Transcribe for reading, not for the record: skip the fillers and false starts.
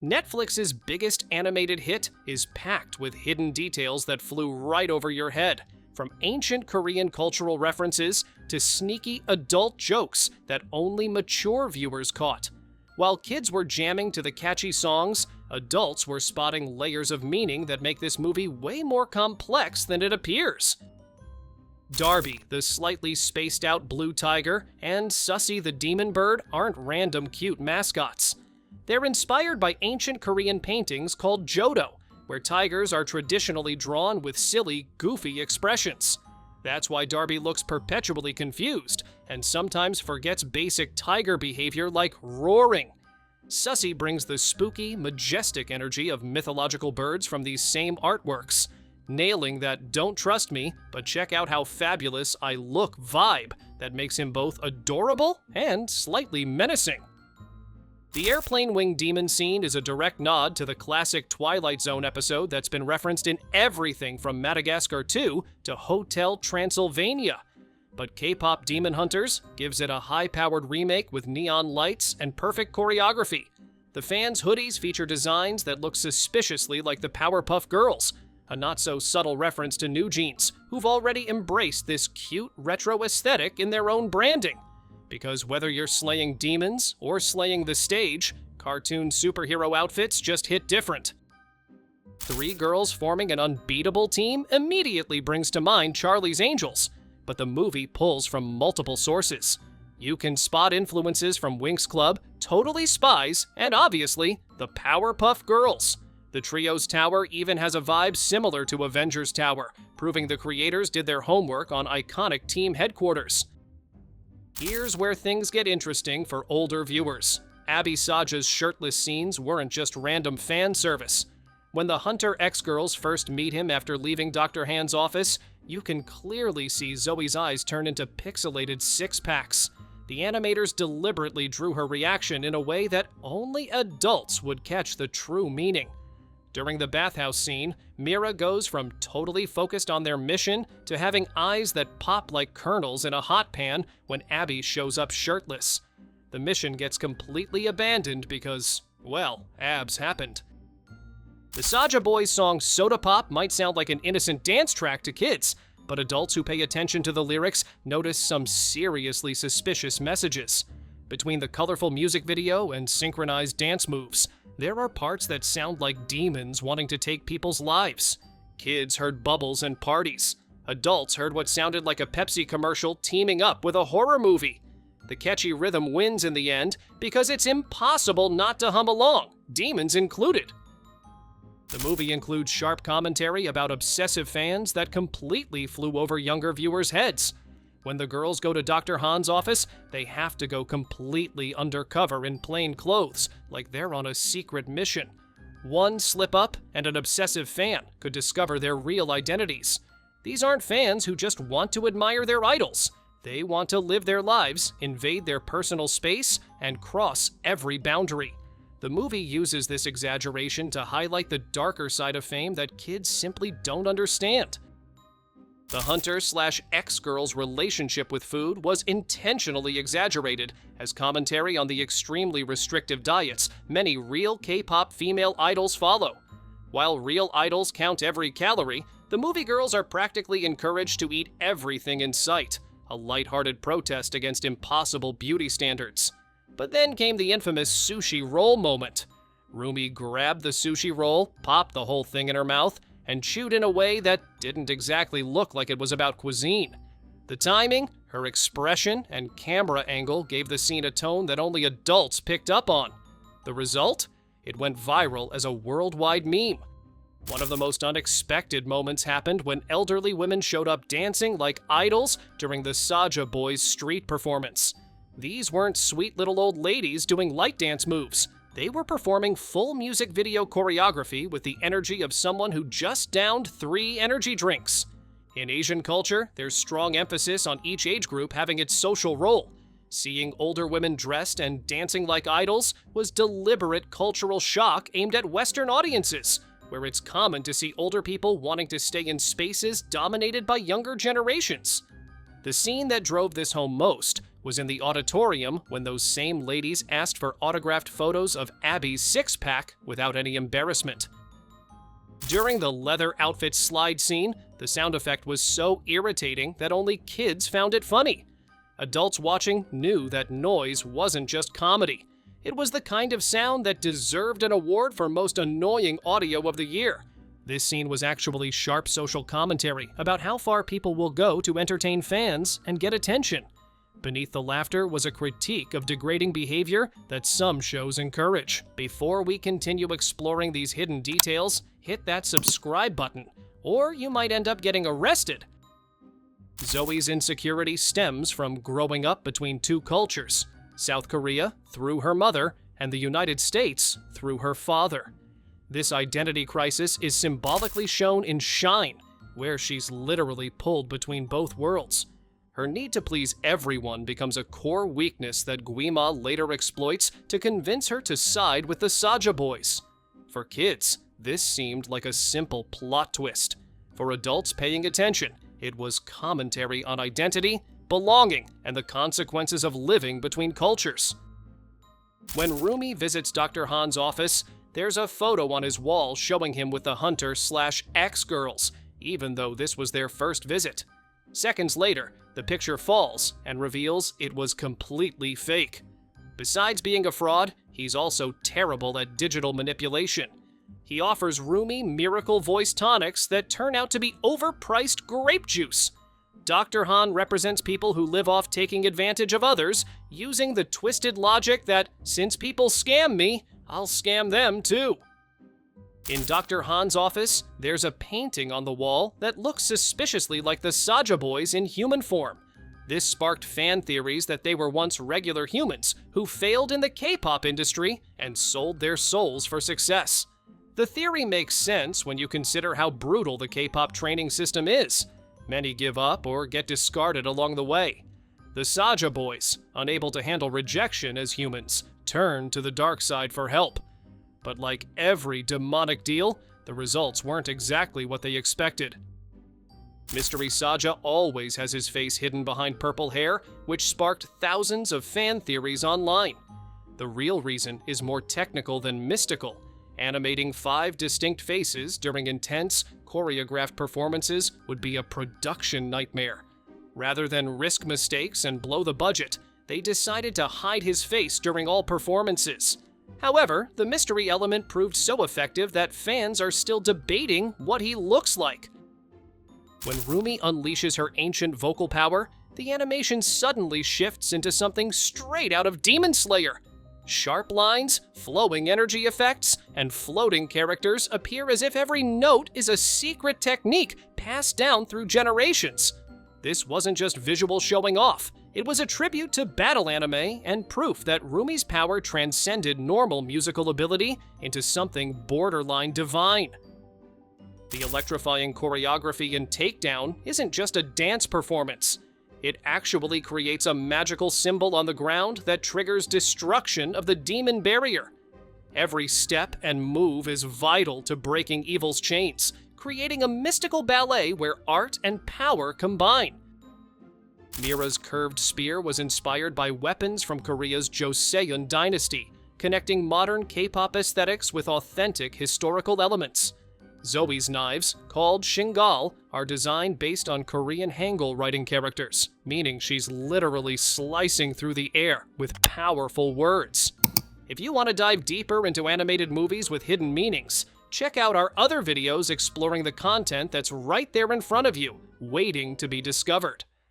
Netflix's biggest animated hit is packed with hidden details that flew right over your head, from ancient Korean cultural references to sneaky adult jokes that only mature viewers caught. While kids were jamming to the catchy songs, adults were spotting layers of meaning that make this movie way more complex than it appears. Darby, the slightly spaced-out blue tiger, and Sussy the demon bird aren't random cute mascots. They're inspired by ancient Korean paintings called jodo, where tigers are traditionally drawn with silly, goofy expressions. That's why Darby looks perpetually confused and sometimes forgets basic tiger behavior like roaring. Sussy brings the spooky, majestic energy of mythological birds from these same artworks, nailing that "don't trust me, but check out how fabulous I look" vibe that makes him both adorable and slightly menacing. The airplane wing demon scene is a direct nod to the classic Twilight Zone episode that's been referenced in everything from Madagascar 2 to Hotel Transylvania. But Kpop Demon Hunters gives it a high-powered remake with neon lights and perfect choreography. The fans' hoodies feature designs that look suspiciously like the Powerpuff Girls, a not-so-subtle reference to New Jeans, who've already embraced this cute retro aesthetic in their own branding. Because whether you're slaying demons or slaying the stage, cartoon superhero outfits just hit different. Three girls forming an unbeatable team immediately brings to mind Charlie's Angels, but the movie pulls from multiple sources. You can spot influences from Winx Club, Totally Spies, and obviously, the Powerpuff Girls. The trio's tower even has a vibe similar to Avengers Tower, proving the creators did their homework on iconic team headquarters. Here's where things get interesting for older viewers. Abby Saja's shirtless scenes weren't just random fan service. When the Hunter X-girls first meet him after leaving Dr. Hand's office, you can clearly see Zoe's eyes turn into pixelated six-packs. The animators deliberately drew her reaction in a way that only adults would catch the true meaning. During the bathhouse scene, Mira goes from totally focused on their mission to having eyes that pop like kernels in a hot pan when Abby shows up shirtless. The mission gets completely abandoned because, well, abs happened. The Saja Boys song Soda Pop might sound like an innocent dance track to kids, but adults who pay attention to the lyrics notice some seriously suspicious messages. Between the colorful music video and synchronized dance moves, there are parts that sound like demons wanting to take people's lives. Kids heard bubbles and parties. Adults heard what sounded like a Pepsi commercial teaming up with a horror movie. The catchy rhythm wins in the end because it's impossible not to hum along, demons included. The movie includes sharp commentary about obsessive fans that completely flew over younger viewers' heads. When the girls go to Dr. Han's office, they have to go completely undercover in plain clothes, like they're on a secret mission. One slip up, and an obsessive fan could discover their real identities. These aren't fans who just want to admire their idols. They want to live their lives, invade their personal space, and cross every boundary. The movie uses this exaggeration to highlight the darker side of fame that kids simply don't understand. The Hunter/X-girl's relationship with food was intentionally exaggerated as commentary on the extremely restrictive diets many real K-pop female idols follow. While real idols count every calorie, the movie girls are practically encouraged to eat everything in sight, a lighthearted protest against impossible beauty standards. But then came the infamous sushi roll moment. Rumi grabbed the sushi roll, popped the whole thing in her mouth, and chewed in a way that didn't exactly look like it was about cuisine. The timing, her expression, and camera angle gave the scene a tone that only adults picked up on. The result? It went viral as a worldwide meme. One of the most unexpected moments happened when elderly women showed up dancing like idols during the Saja Boys street performance. These weren't sweet little old ladies doing light dance moves. They were performing full music video choreography with the energy of someone who just downed 3 energy drinks. In Asian culture, there's strong emphasis on each age group having its social role. Seeing older women dressed and dancing like idols was deliberate cultural shock aimed at Western audiences, where it's common to see older people wanting to stay in spaces dominated by younger generations. The scene that drove this home most was in the auditorium when those same ladies asked for autographed photos of Abby's six-pack without any embarrassment. During the leather outfit slide scene, the sound effect was so irritating that only kids found it funny. Adults watching knew that noise wasn't just comedy. It was the kind of sound that deserved an award for most annoying audio of the year. This scene was actually sharp social commentary about how far people will go to entertain fans and get attention. Beneath the laughter was a critique of degrading behavior that some shows encourage. Before we continue exploring these hidden details, hit that subscribe button, or you might end up getting arrested. Zoe's insecurity stems from growing up between two cultures, South Korea through her mother and the United States through her father. This identity crisis is symbolically shown in Shine, where she's literally pulled between both worlds. Her need to please everyone becomes a core weakness that Guima later exploits to convince her to side with the Saja boys. For kids, this seemed like a simple plot twist. For adults paying attention, it was commentary on identity, belonging, and the consequences of living between cultures. When Rumi visits Dr. Han's office, there's a photo on his wall showing him with the hunter/ex-girls, even though this was their first visit. Seconds later, the picture falls and reveals it was completely fake. Besides being a fraud, he's also terrible at digital manipulation. He offers Rumi miracle voice tonics that turn out to be overpriced grape juice. Dr. Han represents people who live off taking advantage of others, using the twisted logic that, since people scam me, I'll scam them too. In Dr. Han's office, there's a painting on the wall that looks suspiciously like the Saja boys in human form. This sparked fan theories that they were once regular humans who failed in the K-pop industry and sold their souls for success. The theory makes sense when you consider how brutal the K-pop training system is. Many give up or get discarded along the way. The Saja boys, unable to handle rejection as humans, turn to the dark side for help. But like every demonic deal, the results weren't exactly what they expected. Mystery Saja always has his face hidden behind purple hair, which sparked thousands of fan theories online. The real reason is more technical than mystical. Animating 5 distinct faces during intense, choreographed performances would be a production nightmare. Rather than risk mistakes and blow the budget, they decided to hide his face during all performances. However, the mystery element proved so effective that fans are still debating what he looks like. When Rumi unleashes her ancient vocal power, the animation suddenly shifts into something straight out of Demon Slayer. Sharp lines, flowing energy effects, and floating characters appear as if every note is a secret technique passed down through generations. This wasn't just visual showing off. It was a tribute to battle anime and proof that Rumi's power transcended normal musical ability into something borderline divine. The electrifying choreography in Takedown isn't just a dance performance. It actually creates a magical symbol on the ground that triggers destruction of the demon barrier. Every step and move is vital to breaking evil's chains, creating a mystical ballet where art and power combine. Mira's curved spear was inspired by weapons from Korea's Joseon dynasty, connecting modern K-pop aesthetics with authentic historical elements. Zoe's knives, called Shingal, are designed based on Korean Hangul writing characters, meaning she's literally slicing through the air with powerful words. If you want to dive deeper into animated movies with hidden meanings, check out our other videos exploring the content that's right there in front of you, waiting to be discovered.